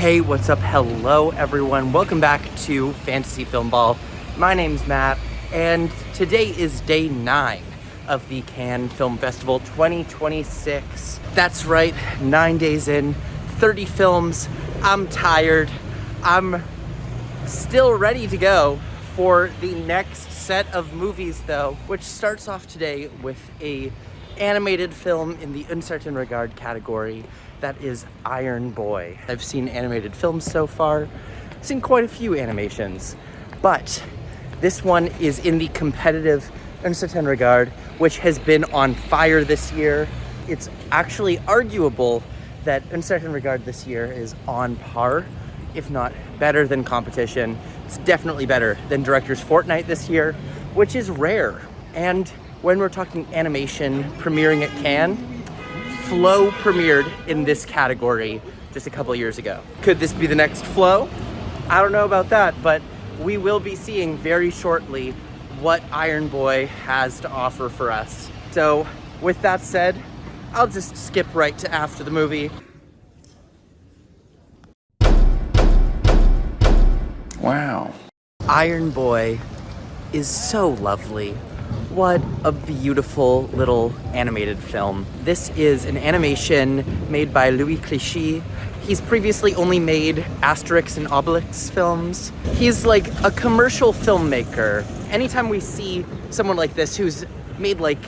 Hey, what's up? Hello, everyone. Welcome back to Fantasy Filmball. My name's Matt, and today is day 9 of the Cannes Film Festival 2026. That's right, 9 days in, 30 films. I'm tired. I'm still ready to go for the next set of movies, though, which starts off today with a animated film in the Uncertain Regard category. That is Iron Boy. I've seen animated films so far. I've seen quite a few animations, but this one is in the competitive Uncertain Regard, which has been on fire this year. It's actually arguable that Uncertain Regard this year is on par, if not better than competition. It's definitely better than Director's Fortnight this year, which is rare. And when we're talking animation premiering at Cannes, Flow premiered in this category just a couple years ago. Could this be the next Flow? I don't know about that, but we will be seeing very shortly what Iron Boy has to offer for us. So with that said, I'll just skip right to after the movie. Wow. Iron Boy is so lovely. What a beautiful little animated film. This is an animation made by Louis Clichy. He's previously only made Asterix and Obelix films. He's like a commercial filmmaker. Anytime we see someone like this who's made like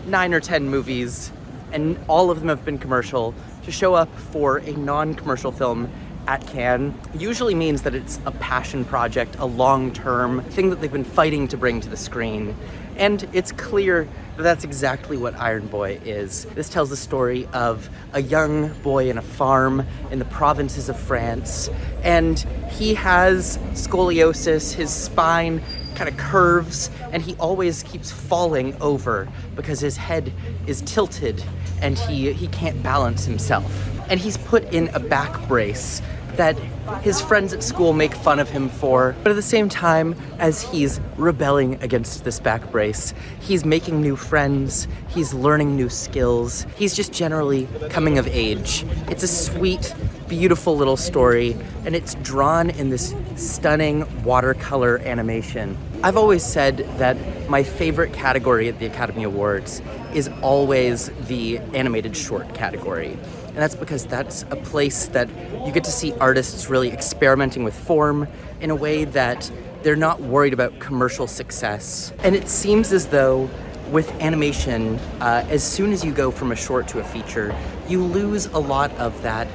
9 or 10 movies and all of them have been commercial, to show up for a non-commercial film at Cannes usually means that it's a passion project, a long-term thing that they've been fighting to bring to the screen. And it's clear that that's exactly what Iron Boy is. This tells the story of a young boy in a farm in the provinces of France, and he has scoliosis, his spine kind of curves, and he always keeps falling over because his head is tilted and he can't balance himself. And he's put in a back brace that his friends at school make fun of him for. But at the same time, as he's rebelling against this back brace, he's making new friends, he's learning new skills, he's just generally coming of age. It's a sweet, beautiful little story, and it's drawn in this stunning watercolor animation. I've always said that my favorite category at the Academy Awards is always the animated short category. And that's because that's a place that you get to see artists really experimenting with form in a way that they're not worried about commercial success. And it seems as though with animation, as soon as you go from a short to a feature, you lose a lot of that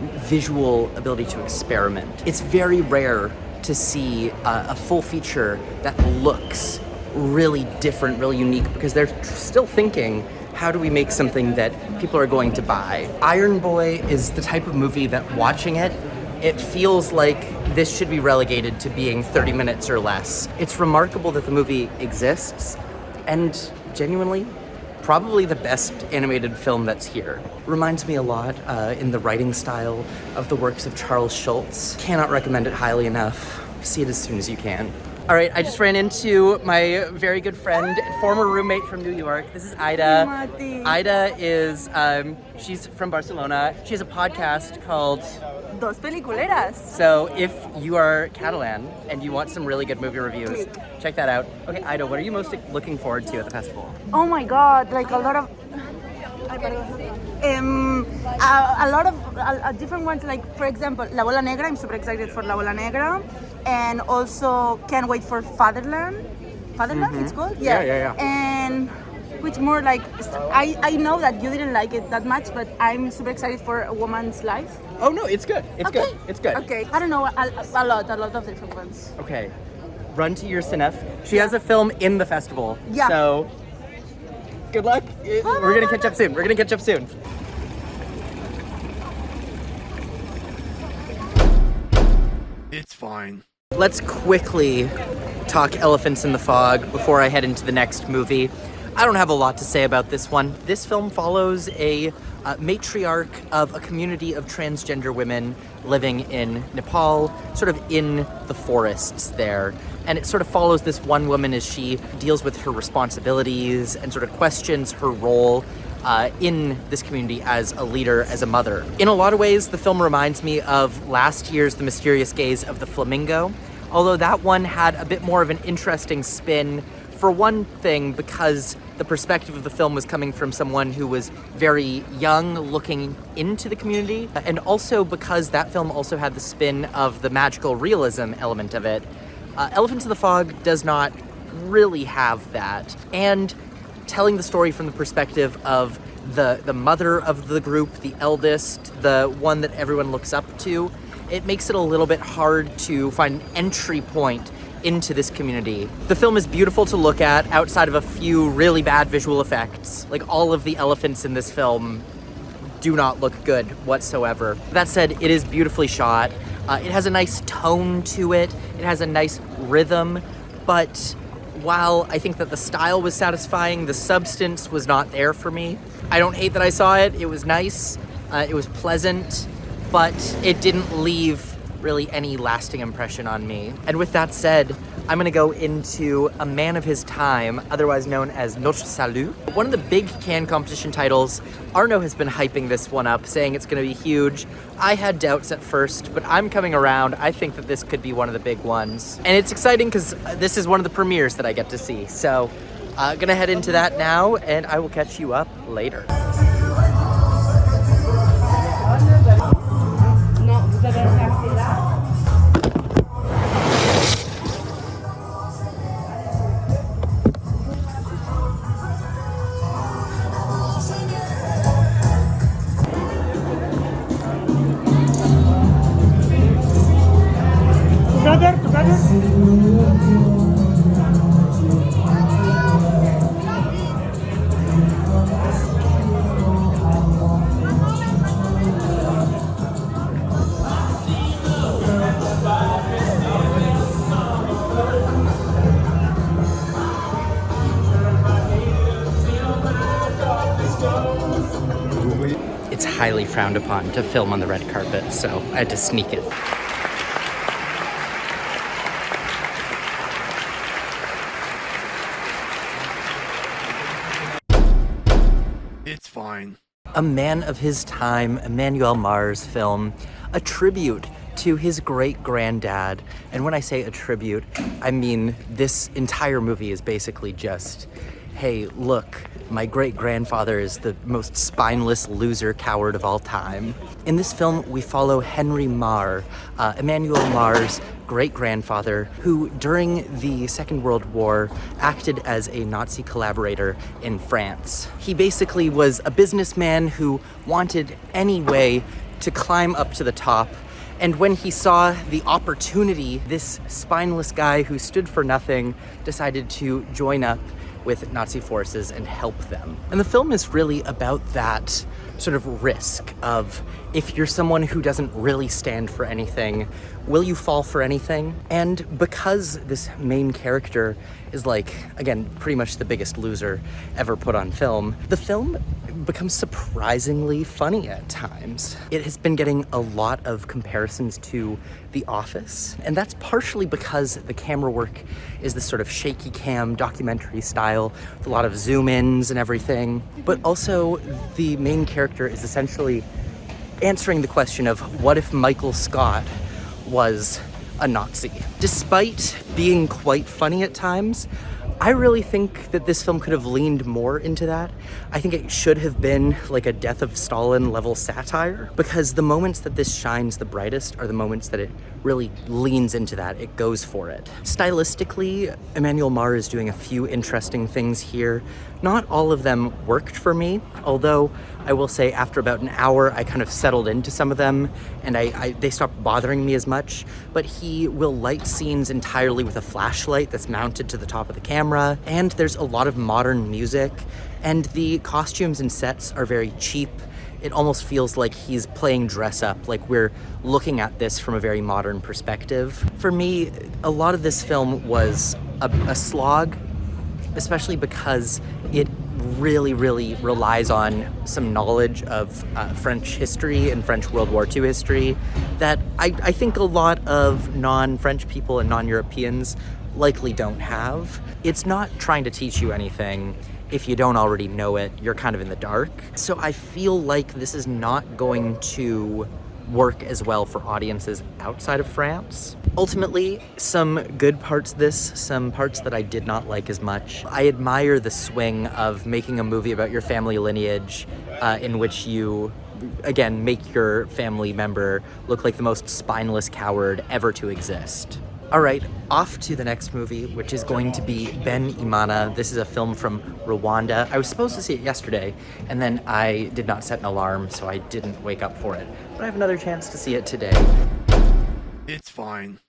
visual ability to experiment. It's very rare to see a full feature that looks really different, really unique, because they're still thinking, how do we make something that people are going to buy? Iron Boy is the type of movie that watching it, it feels like this should be relegated to being 30 minutes or less. It's remarkable that the movie exists, and genuinely, probably the best animated film that's here. Reminds me a lot in the writing style of the works of Charles Schulz. Cannot recommend it highly enough. See it as soon as you can. All right, I just ran into my very good friend, former roommate from New York. This is Ida. Ida is, she's from Barcelona. She has a podcast called Dos Peliculeras. So if you are Catalan and you want some really good movie reviews, check that out. Okay, Ida, what are you most looking forward to at the festival? Oh my God, like a lot of different ones, like for example La Bola Negra. I'm super excited for La Bola Negra, and also can't wait for Fatherland. It's called? Yeah. And which more like, I know that you didn't like it that much, but I'm super excited for A Woman's Life. Oh no, it's good. It's good. Okay, I don't know, a lot of different ones. Okay, run to your Cinef. She has a film in the festival. Yeah. So good luck. We're gonna catch up soon. It's fine. Let's quickly talk Elephants in the Fog before I head into the next movie. I don't have a lot to say about this one. This film follows a matriarch of a community of transgender women living in Nepal, sort of in the forests there. And it sort of follows this one woman as she deals with her responsibilities and sort of questions her role in this community as a leader, as a mother. In a lot of ways, the film reminds me of last year's The Mysterious Gaze of the Flamingo, although that one had a bit more of an interesting spin. For one thing, because the perspective of the film was coming from someone who was very young looking into the community, and also because that film also had the spin of the magical realism element of it. Elephants in the Fog does not really have that. And telling the story from the perspective of the mother of the group, the eldest, the one that everyone looks up to, it makes it a little bit hard to find an entry point into this community. The film is beautiful to look at outside of a few really bad visual effects. Like, all of the elephants in this film do not look good whatsoever. That said, it is beautifully shot. It has a nice tone to it. It has a nice rhythm, but while I think that the style was satisfying, the substance was not there for me. I don't hate that I saw it. It was nice. It was pleasant, but it didn't leave really any lasting impression on me. And with that said, I'm gonna go into A Man of His Time, otherwise known as Notre Salut. One of the big Cannes competition titles. Arno has been hyping this one up, saying it's gonna be huge. I had doubts at first, but I'm coming around. I think that this could be one of the big ones. And it's exciting because this is one of the premieres that I get to see. So gonna head into that now, and I will catch you up later. It's highly frowned upon to film on the red carpet, so I had to sneak it. It's fine. A Man of His Time, Emmanuel Mar's film, a tribute to his great-granddad. And when I say a tribute, I mean this entire movie is basically just, hey, look, my great-grandfather is the most spineless loser coward of all time. In this film, we follow Henry Marr, Emmanuel Mar's great-grandfather, who during the Second World War acted as a Nazi collaborator in France. He basically was a businessman who wanted any way to climb up to the top. And when he saw the opportunity, this spineless guy who stood for nothing decided to join up with Nazi forces and help them. And the film is really about that sort of risk of, if you're someone who doesn't really stand for anything, will you fall for anything? And because this main character is, like, again, pretty much the biggest loser ever put on film, the film becomes surprisingly funny at times. It has been getting a lot of comparisons to The Office, and that's partially because the camera work is this sort of shaky cam documentary style with a lot of zoom-ins and everything, but also the main character is essentially answering the question of, what if Michael Scott was a Nazi? Despite being quite funny at times, I really think that this film could have leaned more into that. I think it should have been like a Death of Stalin level satire, because the moments that this shines the brightest are the moments that it really leans into that. It goes for it. Stylistically, Emmanuel Marr is doing a few interesting things here. Not all of them worked for me, although I will say after about an hour, I kind of settled into some of them and they stopped bothering me as much. But he will light scenes entirely with a flashlight that's mounted to the top of the camera. And there's a lot of modern music, and the costumes and sets are very cheap. It almost feels like he's playing dress up, like we're looking at this from a very modern perspective. For me, a lot of this film was a slog, especially because it really relies on some knowledge of French history and French World War II history that I think a lot of non-French people and non-Europeans likely don't have. It's not trying to teach you anything. if you don't already know it, you're kind of in the dark. So I feel like this is not going to work as well for audiences outside of France. Ultimately, some good parts of this, some parts that I did not like as much. I admire the swing of making a movie about your family lineage in which you, again, make your family member look like the most spineless coward ever to exist. All right, off to the next movie, which is going to be Ben Imana. This is a film from Rwanda. I was supposed to see it yesterday, and then I did not set an alarm, so I didn't wake up for it. But I have another chance to see it today. It's fine.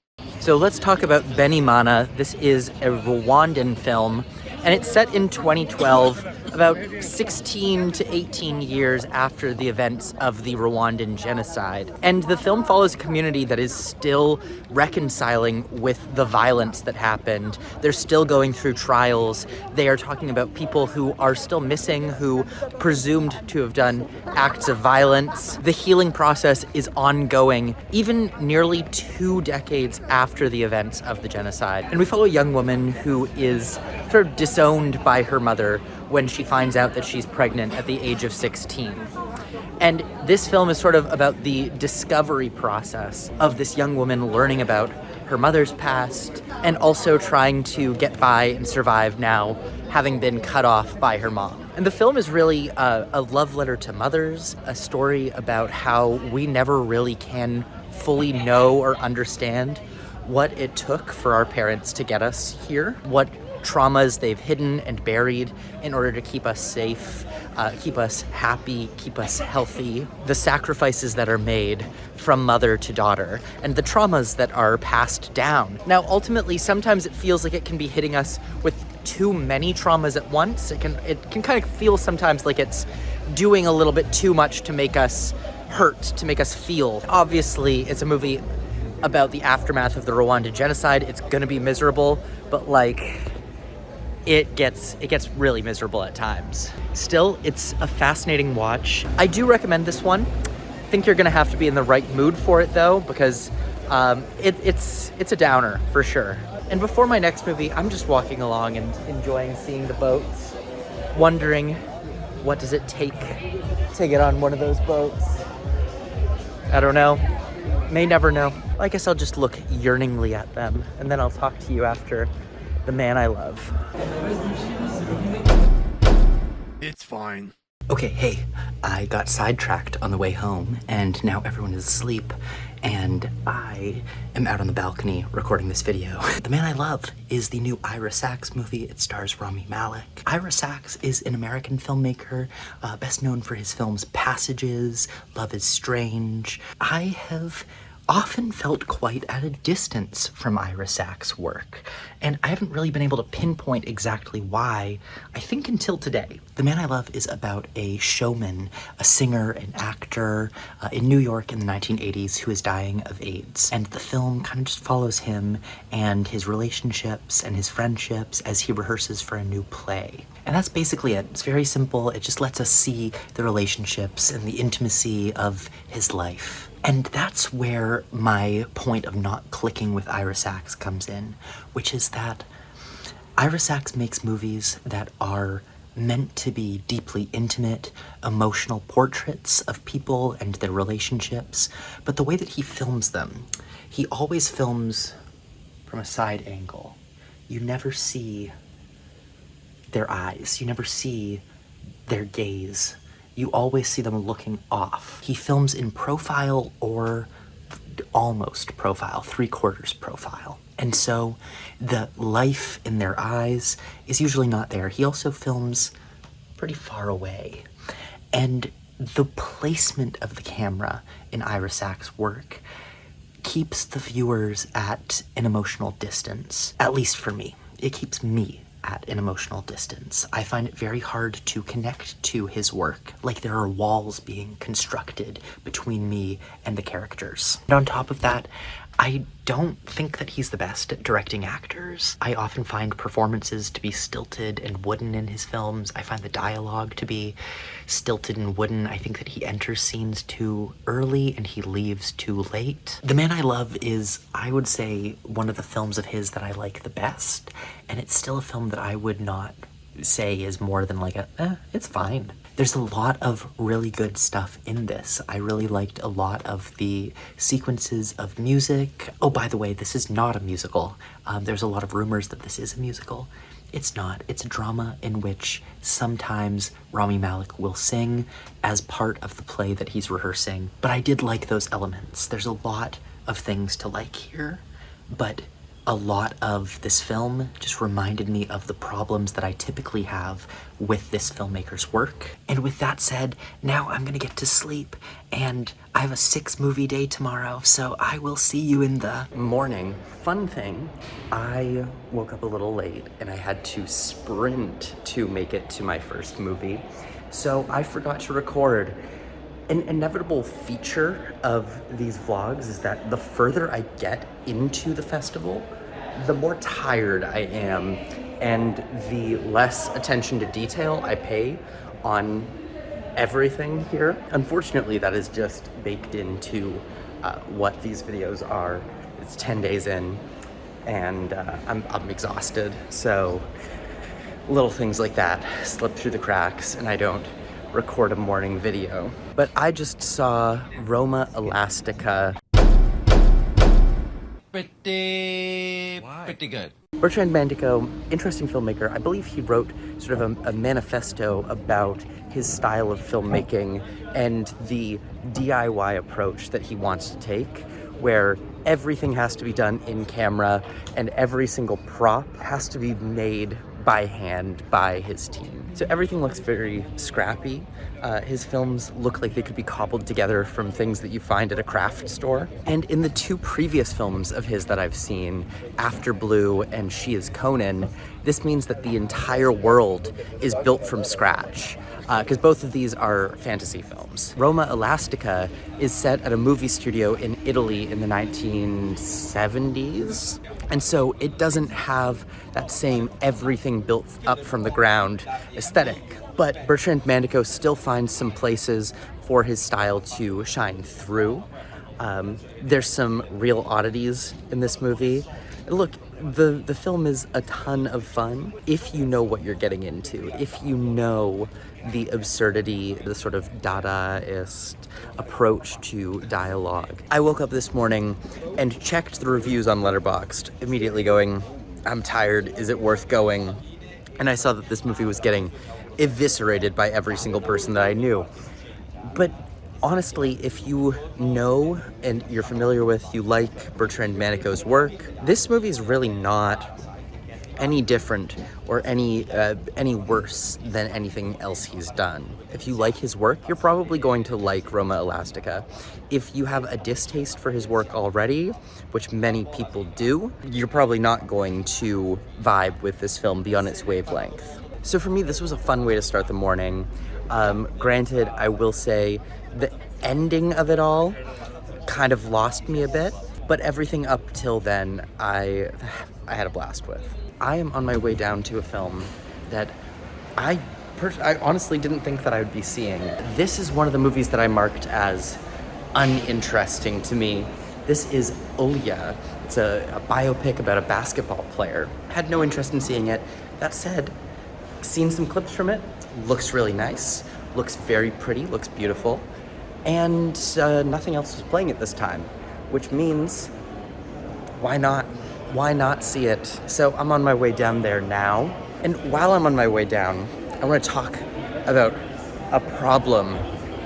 So let's talk about Ben Imana. This is a Rwandan film, and it's set in 2012, about 16 to 18 years after the events of the Rwandan genocide. And the film follows a community that is still reconciling with the violence that happened. They're still going through trials. They are talking about people who are still missing, who presumed to have done acts of violence. The healing process is ongoing, even nearly 2 decades after the events of the genocide. And we follow a young woman who is sort of disowned by her mother when she finds out that she's pregnant at the age of 16. And this film is sort of about the discovery process of this young woman learning about her mother's past and also trying to get by and survive now, having been cut off by her mom. And the film is really a love letter to mothers, a story about how we never really can fully know or understand what it took for our parents to get us here, what traumas they've hidden and buried in order to keep us safe, keep us happy, keep us healthy, the sacrifices that are made from mother to daughter, and the traumas that are passed down. Now, ultimately, sometimes it feels like it can be hitting us with too many traumas at once. It can kind of feel sometimes like it's doing a little bit too much to make us hurt, to make us feel. Obviously, it's a movie about the aftermath of the Rwandan genocide. It's gonna be miserable, but like, it gets really miserable at times. Still, it's a fascinating watch. I do recommend this one. I think you're gonna have to be in the right mood for it though, because it's a downer for sure. And before my next movie, I'm just walking along and enjoying seeing the boats, wondering what does it take to get on one of those boats. I don't know. May never know. I guess I'll just look yearningly at them, and then I'll talk to you after The Man I Love. It's fine. Okay, hey, I got sidetracked on the way home, and now everyone is asleep, and I am out on the balcony recording this video. The Man I Love is the new Ira Sachs movie. It stars Rami Malek. Ira Sachs is an American filmmaker, best known for his films Passages, Love is Strange. I have often felt quite at a distance from Ira Sachs' work, and I haven't really been able to pinpoint exactly why, I think until today. The Man I Love is about a showman, a singer, an actor in New York in the 1980s who is dying of AIDS. And the film kind of just follows him and his relationships and his friendships as he rehearses for a new play. And that's basically it. It's very simple. It just lets us see the relationships and the intimacy of his life. And that's where my point of not clicking with Ira Sachs comes in, which is that Ira Sachs makes movies that are meant to be deeply intimate, emotional portraits of people and their relationships, but the way that he films them, he always films from a side angle. You never see their eyes, you never see their gaze. You always see them looking off. He films in profile or almost profile, 3/4 profile. And so the life in their eyes is usually not there. He also films pretty far away. And the placement of the camera in Ira Sachs' work keeps the viewers at an emotional distance, at least for me. It keeps me at an emotional distance. I find it very hard to connect to his work, like there are walls being constructed between me and the characters. And on top of that, I don't think that he's the best at directing actors. I often find performances to be stilted and wooden in his films. I find the dialogue to be stilted and wooden. I think that he enters scenes too early and he leaves too late. The Man I Love is, I would say, one of the films of his that I like the best, and it's still a film that I would not say is more than like it's fine. There's a lot of really good stuff in this. I really liked a lot of the sequences of music. Oh, by the way, this is not a musical. There's a lot of rumors that this is a musical. It's not. It's a drama in which sometimes Rami Malek will sing as part of the play that he's rehearsing. But I did like those elements. There's a lot of things to like here, but a lot of this film just reminded me of the problems that I typically have with this filmmaker's work. And with that said, now I'm gonna get to sleep, and I have a 6-movie day tomorrow, so I will see you in the morning. Fun thing, I woke up a little late and I had to sprint to make it to my first movie, so I forgot to record. An inevitable feature of these vlogs is that the further I get into the festival, the more tired I am and the less attention to detail I pay on everything here. Unfortunately, that is just baked into what these videos are. It's 10 days in and I'm exhausted, so little things like that slip through the cracks and I don't record a morning video. But I just saw Roma Elastica. Pretty good. Bertrand Mandico, interesting filmmaker. I believe he wrote sort of a manifesto about his style of filmmaking and the DIY approach that he wants to take, where everything has to be done in camera and every single prop has to be made by hand by his team. So everything looks very scrappy. His films look like they could be cobbled together from things that you find at a craft store. And in the 2 previous films of his that I've seen, After Blue and She is Conan, this means that the entire world is built from scratch, because both of these are fantasy films. Roma Elastica is set at a movie studio in Italy in the 1970s. And so it doesn't have that same everything built up from the ground aesthetic. But Bertrand Mandico still finds some places for his style to shine through. There's some real oddities in this movie. Look, the film is a ton of fun if you know what you're getting into, if you know the absurdity, the sort of Dadaist approach to dialogue. I woke up this morning and checked the reviews on Letterboxd, immediately going, I'm tired, is it worth going? And I saw that this movie was getting eviscerated by every single person that I knew. But honestly, if you know and you're familiar with, you like Bertrand Mandico's work, this movie is really not any different or any worse than anything else he's done. If you like his work, you're probably going to like Roma Elastica. If you have a distaste for his work already, which many people do, you're probably not going to vibe with this film beyond its wavelength. So for me, this was a fun way to start the morning. Granted, I will say the ending of it all kind of lost me a bit, but everything up till then, I had a blast with. I am on my way down to a film that I honestly didn't think that I would be seeing. This is one of the movies that I marked as uninteresting to me. This is Ulya. It's a biopic about a basketball player. I had no interest in seeing it. That said, seen some clips from it. Looks really nice. Looks very pretty. Looks beautiful. And nothing else was playing at this time, which means why not? Why not see it? So I'm on my way down there now. And while I'm on my way down, I want to talk about a problem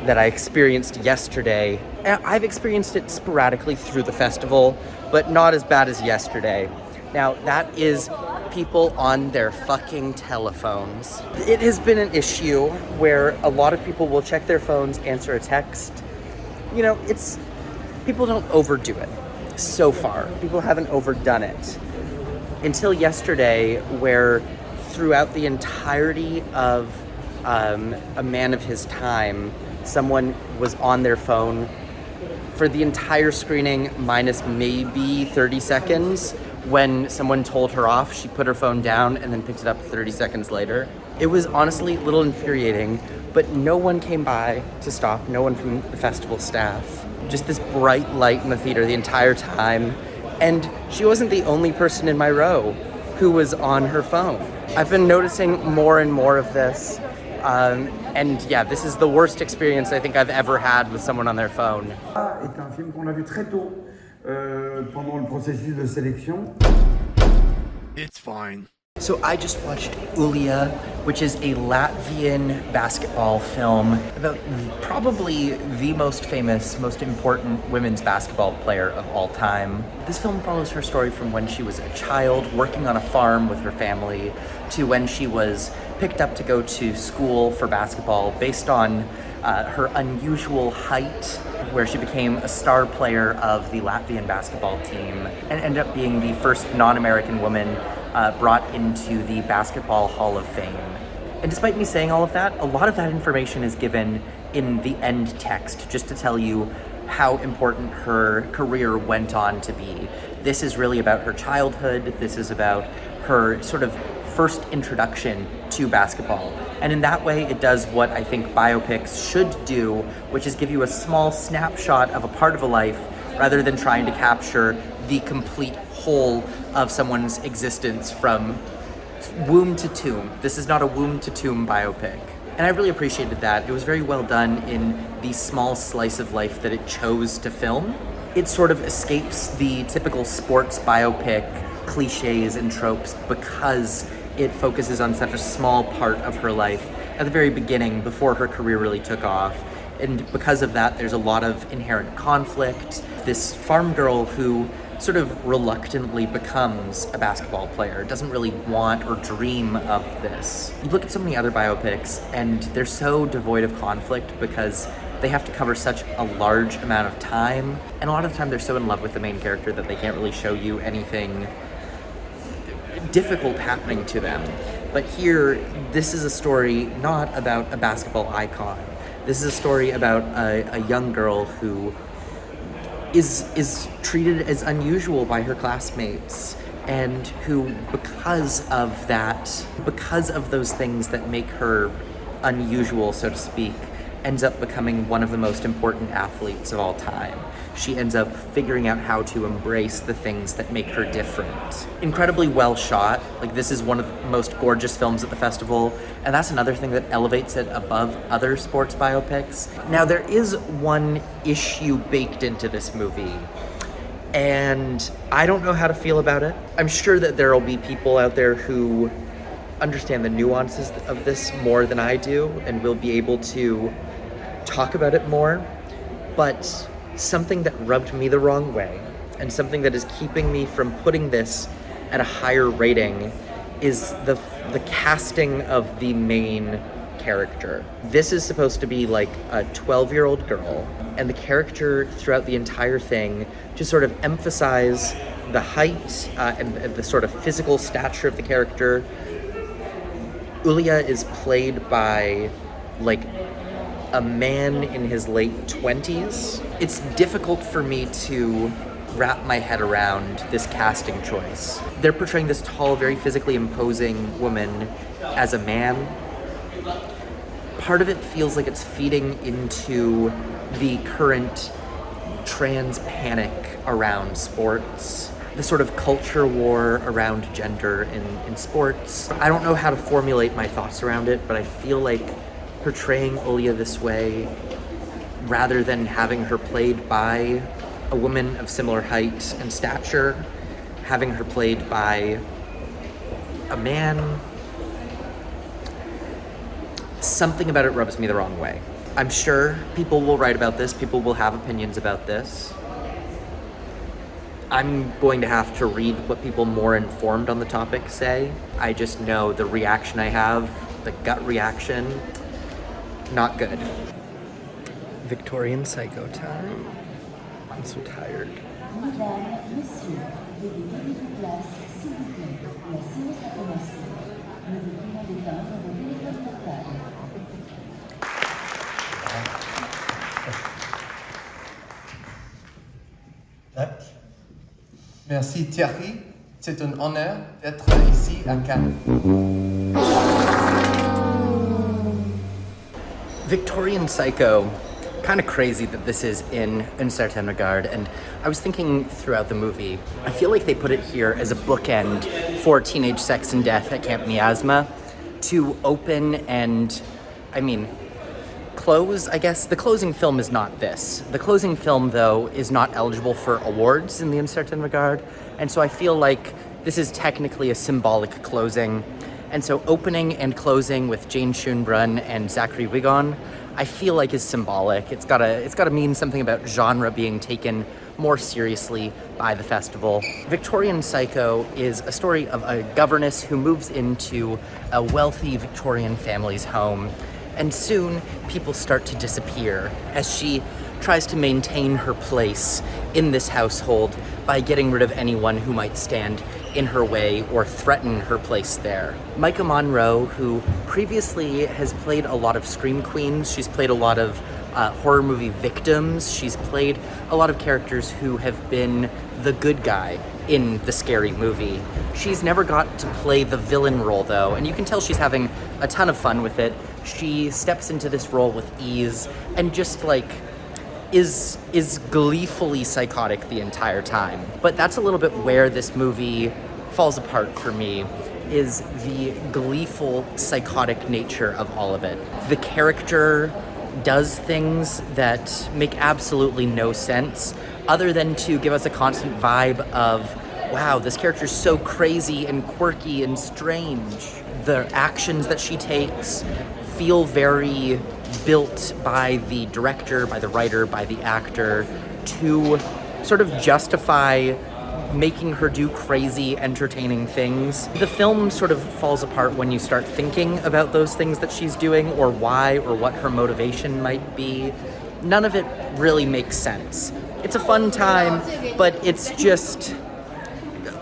that I experienced yesterday. I've experienced it sporadically through the festival, but not as bad as yesterday. Now, that is people on their fucking telephones. It has been an issue where a lot of people will check their phones, answer a text. You know, people don't overdo it. So far, people haven't overdone it. Until yesterday, where throughout the entirety of A Man of His Time, someone was on their phone for the entire screening, minus maybe 30 seconds. When someone told her off, she put her phone down and then picked it up 30 seconds later. It was honestly a little infuriating, but no one came by to stop, no one from the festival staff. Just this bright light in the theater the entire time. And she wasn't the only person in my row. who was on her phone. I've been noticing more and more of this. And yeah, this is the worst experience I think I've ever had with someone on their phone. Est un film qu'on a vu très tôt pendant le processus de sélection. It's fine. So I just watched Ulya, which is a Latvian basketball film about probably the most famous, most important women's basketball player of all time. This film follows her story from when she was a child working on a farm with her family to when she was picked up to go to school for basketball based on her unusual height, where she became a star player of the Latvian basketball team and ended up being the first non-American woman brought into the Basketball Hall of Fame. And despite me saying all of that, a lot of that information is given in the end text, just to tell you how important her career went on to be. This is really about her childhood. This is about her sort of first introduction to basketball. And in that way, it does what I think biopics should do, which is give you a small snapshot of a part of a life rather than trying to capture the complete whole of someone's existence from womb to tomb. This is not a womb to tomb biopic. And I really appreciated that. It was very well done in the small slice of life that it chose to film. It sort of escapes the typical sports biopic cliches and tropes because it focuses on such a small part of her life at the very beginning before her career really took off. And because of that, there's a lot of inherent conflict. This farm girl who sort of reluctantly becomes a basketball player, doesn't really want or dream of this. You look at so many other biopics and they're so devoid of conflict because they have to cover such a large amount of time, and a lot of the time they're so in love with the main character that they can't really show you anything difficult happening to them. But here, this is a story not about a basketball icon. This is a story about a young girl who is treated as unusual by her classmates, and who, because of those things that make her unusual, so to speak, ends up becoming one of the most important athletes of all time. She ends up figuring out how to embrace the things that make her different. Incredibly well shot. Like, this is one of the most gorgeous films at the festival, and that's another thing that elevates it above other sports biopics. Now, there is one issue baked into this movie, and I don't know how to feel about it. I'm sure that there will be people out there who understand the nuances of this more than I do and will be able to talk about it more, but something that rubbed me the wrong way and something that is keeping me from putting this at a higher rating is the casting of the main character. This is supposed to be like a 12-year-old girl, and the character throughout the entire thing just sort of emphasize the height and the sort of physical stature of the character. Ulya is played by like a man in his late 20s. It's difficult for me to wrap my head around this casting choice. They're portraying this tall, very physically imposing woman as a man. Part of it feels like it's feeding into the current trans panic around sports, the sort of culture war around gender in sports. I don't know how to formulate my thoughts around it, but I feel like portraying Ulya this way, rather than having her played by a woman of similar height and stature, having her played by a man, something about it rubs me the wrong way. I'm sure people will write about this, people will have opinions about this. I'm going to have to read what people more informed on the topic say. I just know the reaction I have, the gut reaction, not good. Victorian Psycho time. I'm so tired. Tac. Merci Thierry, c'est un honneur d'être ici à Cannes. Victorian Psycho kind of crazy that this is in Un Certain Regard, and I was thinking throughout the movie, I feel like they put it here as a bookend for Teenage Sex and Death at Camp Miasma to open and, I mean, close, I guess. The closing film is not this. The closing film, though, is not eligible for awards in the Un Certain Regard, and so I feel like this is technically a symbolic closing. And so opening and closing with Jane Schoenbrunn and Zachary Wigon, I feel like is symbolic. It's gotta mean something about genre being taken more seriously by the festival. Victorian Psycho is a story of a governess who moves into a wealthy Victorian family's home, and soon people start to disappear as she tries to maintain her place in this household by getting rid of anyone who might stand in her way or threaten her place there. Micah Monroe, who previously has played a lot of Scream Queens, she's played a lot of horror movie victims, she's played a lot of characters who have been the good guy in the scary movie. She's never got to play the villain role though, and you can tell she's having a ton of fun with it. She steps into this role with ease and just like is gleefully psychotic the entire time. But that's a little bit where this movie falls apart for me, is the gleeful, psychotic nature of all of it. The character does things that make absolutely no sense, other than to give us a constant vibe of, wow, this character's so crazy and quirky and strange. The actions that she takes feel very built by the director, by the writer, by the actor to sort of justify making her do crazy, entertaining things. The film sort of falls apart when you start thinking about those things that she's doing, or why, or what her motivation might be. None of it really makes sense. It's a fun time, but it's just,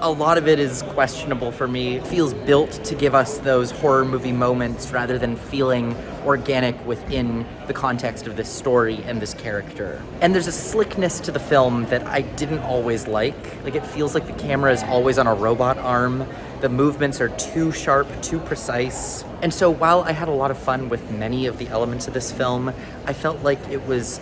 a lot of it is questionable for me. It feels built to give us those horror movie moments rather than feeling organic within the context of this story and this character. And there's a slickness to the film that I didn't always like. Like, it feels like the camera is always on a robot arm. The movements are too sharp, too precise. And so while I had a lot of fun with many of the elements of this film, I felt like it was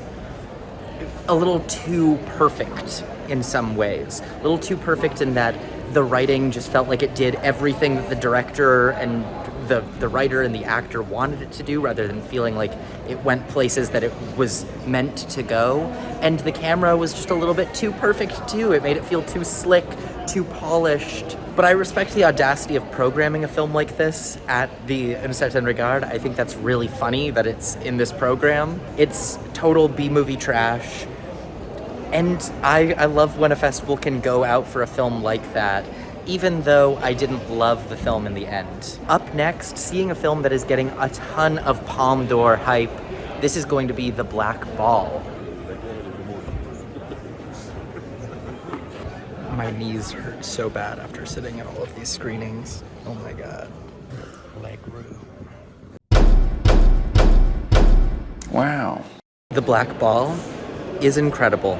a little too perfect in some ways. A little too perfect in that the writing just felt like it did everything that the director and the writer and the actor wanted it to do, rather than feeling like it went places that it was meant to go. And the camera was just a little bit too perfect too. It made it feel too slick, too polished. But I respect the audacity of programming a film like this at the Un Certain Regard. I think that's really funny that it's in this program. It's total B-movie trash. And I love when a festival can go out for a film like that, even though I didn't love the film in the end. Up next, seeing a film that is getting a ton of Palme d'Or hype, this is going to be The Black Ball. My knees hurt so bad after sitting at all of these screenings. Oh my god. Leg room. Wow. The Black Ball is incredible.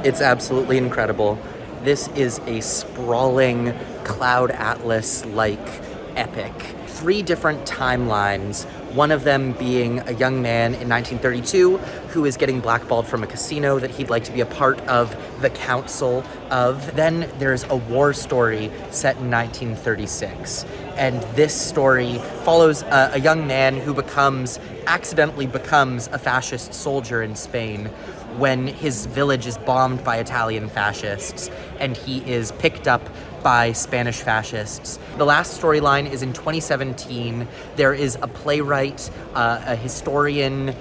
It's absolutely incredible. This is a sprawling Cloud Atlas-like epic. 3 different timelines, one of them being a young man in 1932 who is getting blackballed from a casino that he'd like to be a part of the council of. Then there's a war story set in 1936. And this story follows a young man who accidentally becomes a fascist soldier in Spain when his village is bombed by Italian fascists and he is picked up by Spanish fascists. The last storyline is in 2017. There is a playwright, a historian,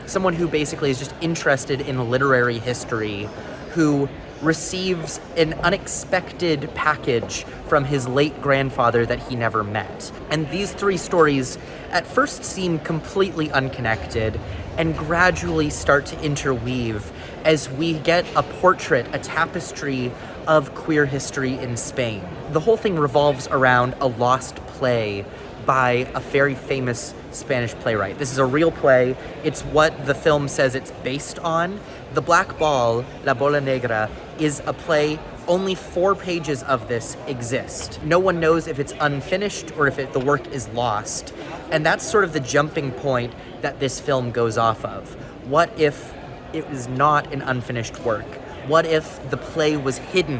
someone who basically is just interested in literary history, who receives an unexpected package from his late grandfather that he never met. And these 3 stories at first seem completely unconnected and gradually start to interweave as we get a portrait, a tapestry of queer history in Spain. The whole thing revolves around a lost play by a very famous Spanish playwright. This is a real play. It's what the film says it's based on. The Black Ball, La Bola Negra, is a play. Only 4 pages of this exist. No one knows if it's unfinished or if the work is lost. And that's sort of the jumping point that this film goes off of. What if it was not an unfinished work? What if the play was hidden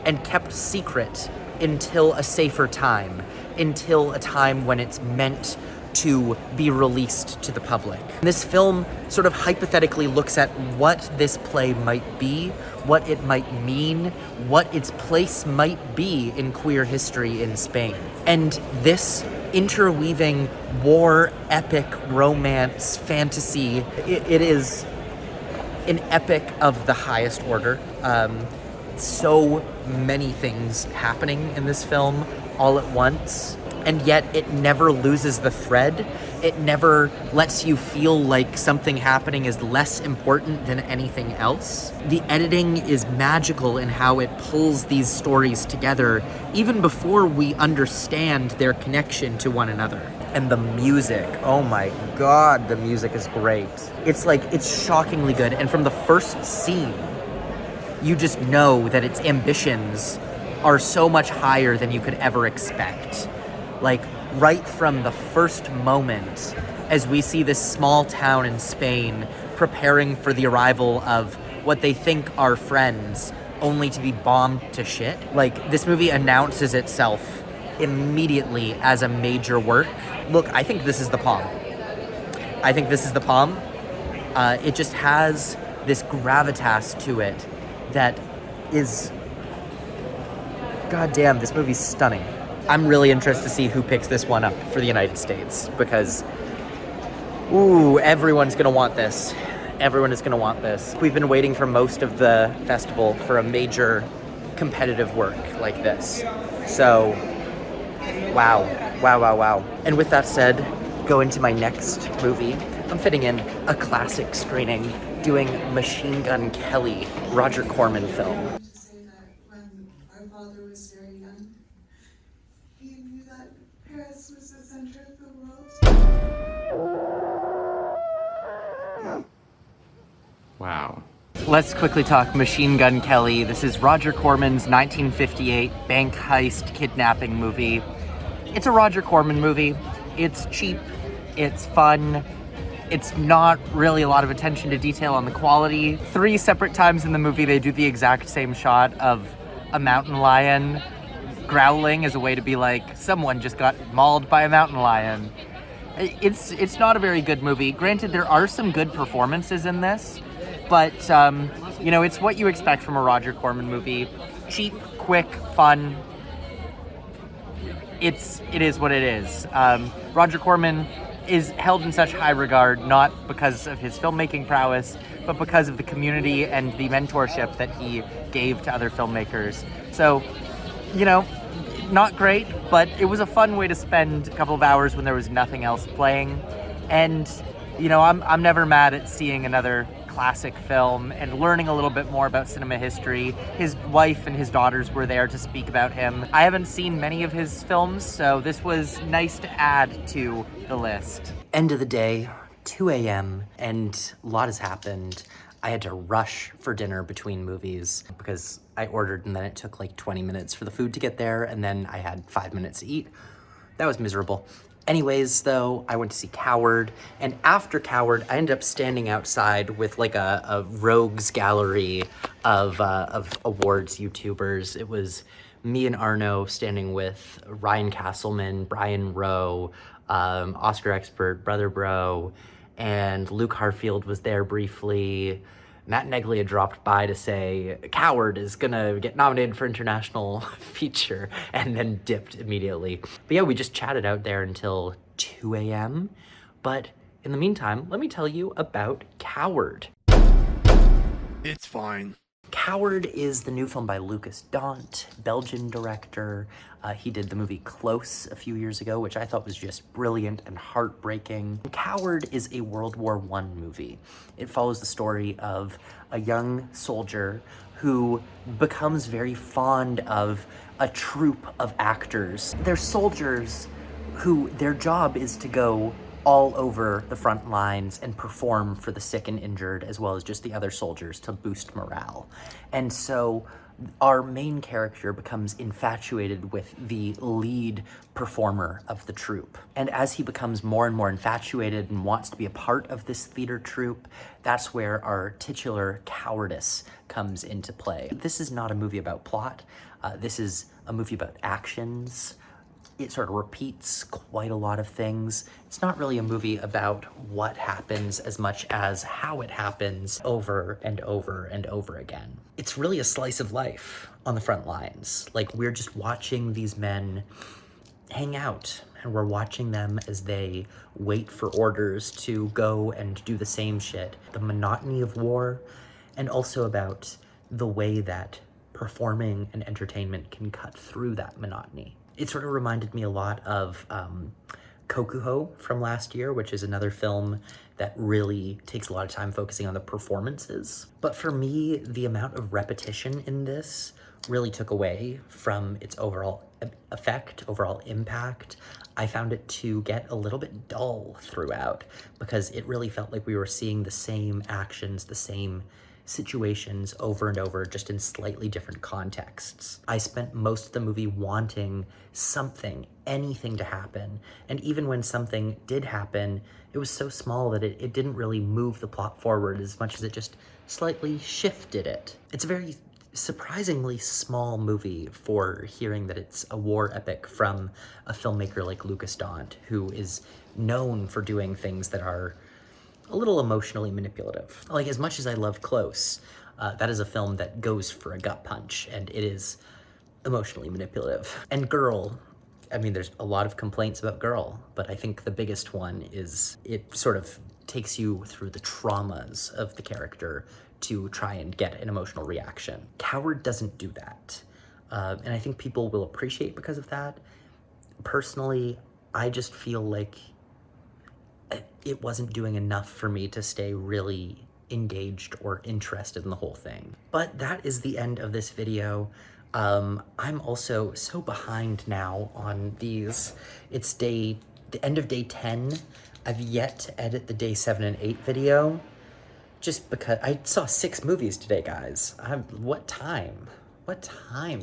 and kept secret until a safer time, until a time when it's meant to be released to the public? This film sort of hypothetically looks at what this play might be, what it might mean, what its place might be in queer history in Spain. And this interweaving war, epic, romance, fantasy, it is an epic of the highest order. So many things happening in this film all at once, and yet it never loses the thread. It never lets you feel like something happening is less important than anything else. The editing is magical in how it pulls these stories together even before we understand their connection to one another. And the music, oh my god, the music is great. It's shockingly good, and from the first scene, you just know that its ambitions are so much higher than you could ever expect. Like, right from the first moment, as we see this small town in Spain preparing for the arrival of what they think are friends, only to be bombed to shit. Like, this movie announces itself immediately as a major work. Look, I think this is the Palm. It just has this gravitas to it that is... goddamn, this movie's stunning. I'm really interested to see who picks this one up for the United States, because, ooh, everyone's gonna want this. Everyone is gonna want this. We've been waiting for most of the festival for a major competitive work like this. So, wow. And with that said, go into my next movie. I'm fitting in a classic screening, doing Machine Gun Kelly, Roger Corman film. To say that when our father was very young, he knew that Paris was the center of the world. Wow. Let's quickly talk Machine Gun Kelly. This is Roger Corman's 1958 bank heist kidnapping movie. It's a Roger Corman movie. It's cheap, it's fun, it's not really a lot of attention to detail on the quality. 3 separate times in the movie they do the exact same shot of a mountain lion growling as a way to be like, someone just got mauled by a mountain lion. It's not a very good movie. Granted, there are some good performances in this, but you know, it's what you expect from a Roger Corman movie. Cheap, quick, fun. It is what it is. Roger Corman is held in such high regard, not because of his filmmaking prowess, but because of the community and the mentorship that he gave to other filmmakers. So, you know, not great, but it was a fun way to spend a couple of hours when there was nothing else playing. And, you know, I'm never mad at seeing another classic film and learning a little bit more about cinema history. His wife and his daughters were there to speak about him. I haven't seen many of his films, so this was nice to add to the list. End of the day, 2 a.m., and a lot has happened. I had to rush for dinner between movies because I ordered and then it took like 20 minutes for the food to get there, and then I had 5 minutes to eat. That was miserable. Anyways, though, I went to see Coward, and after Coward, I ended up standing outside with like a rogues gallery of awards YouTubers. It was me and Arno standing with Ryan Castleman, Brian Rowe, Oscar expert Brother Bro, and Luke Harfield was there briefly. Matt Neglia dropped by to say Coward is gonna get nominated for international feature, and then dipped immediately. But yeah, we just chatted out there until 2 a.m. But in the meantime, let me tell you about Coward. It's fine. Coward is the new film by Lucas Dont, Belgian director. He did the movie Close a few years ago, which I thought was just brilliant and heartbreaking. Coward is a World War I movie. It follows the story of a young soldier who becomes very fond of a troupe of actors. They're soldiers who their job is to go all over the front lines and perform for the sick and injured, as well as just the other soldiers, to boost morale. And so our main character becomes infatuated with the lead performer of the troupe. And as he becomes more and more infatuated and wants to be a part of this theater troupe, that's where our titular cowardice comes into play. This is not a movie about plot. This is a movie about actions. It sort of repeats quite a lot of things. It's not really a movie about what happens as much as how it happens over and over and over again. It's really a slice of life on the front lines. Like, we're just watching these men hang out, and we're watching them as they wait for orders to go and do the same shit. The monotony of war, and also about the way that performing and entertainment can cut through that monotony. It sort of reminded me a lot of Kokuho from last year, which is another film that really takes a lot of time focusing on the performances. But for me, the amount of repetition in this really took away from its overall effect, overall impact. I found it to get a little bit dull throughout because it really felt like we were seeing the same actions, the same situations over and over, just in slightly different contexts. I spent most of the movie wanting something, anything to happen. And even when something did happen, it was so small that it didn't really move the plot forward as much as it just slightly shifted it. It's a very surprisingly small movie for hearing that it's a war epic from a filmmaker like Lucas Daunt, who is known for doing things that are a little emotionally manipulative. Like, as much as I love Close, that is a film that goes for a gut punch, and it is emotionally manipulative. And Girl, I mean, there's a lot of complaints about Girl, but I think the biggest one is it sort of takes you through the traumas of the character to try and get an emotional reaction. Coward doesn't do that. And I think people will appreciate because of that. Personally, I just feel like it wasn't doing enough for me to stay really engaged or interested in the whole thing. But that is the end of this video. I'm also so behind now on these. It's the end of day 10. I've yet to edit the day 7 and 8 video, just because I saw 6 movies today, guys. What time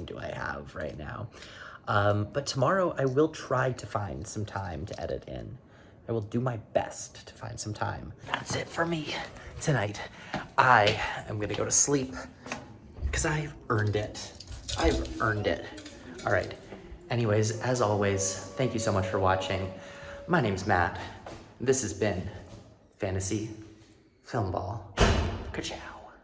do I have right now? But tomorrow I will try to find some time to edit in. I will do my best to find some time. That's it for me tonight. I am gonna go to sleep because I've earned it. I've earned it. All right. Anyways, as always, thank you so much for watching. My name's Matt. This has been Fantasy Filmball. Ka-chow.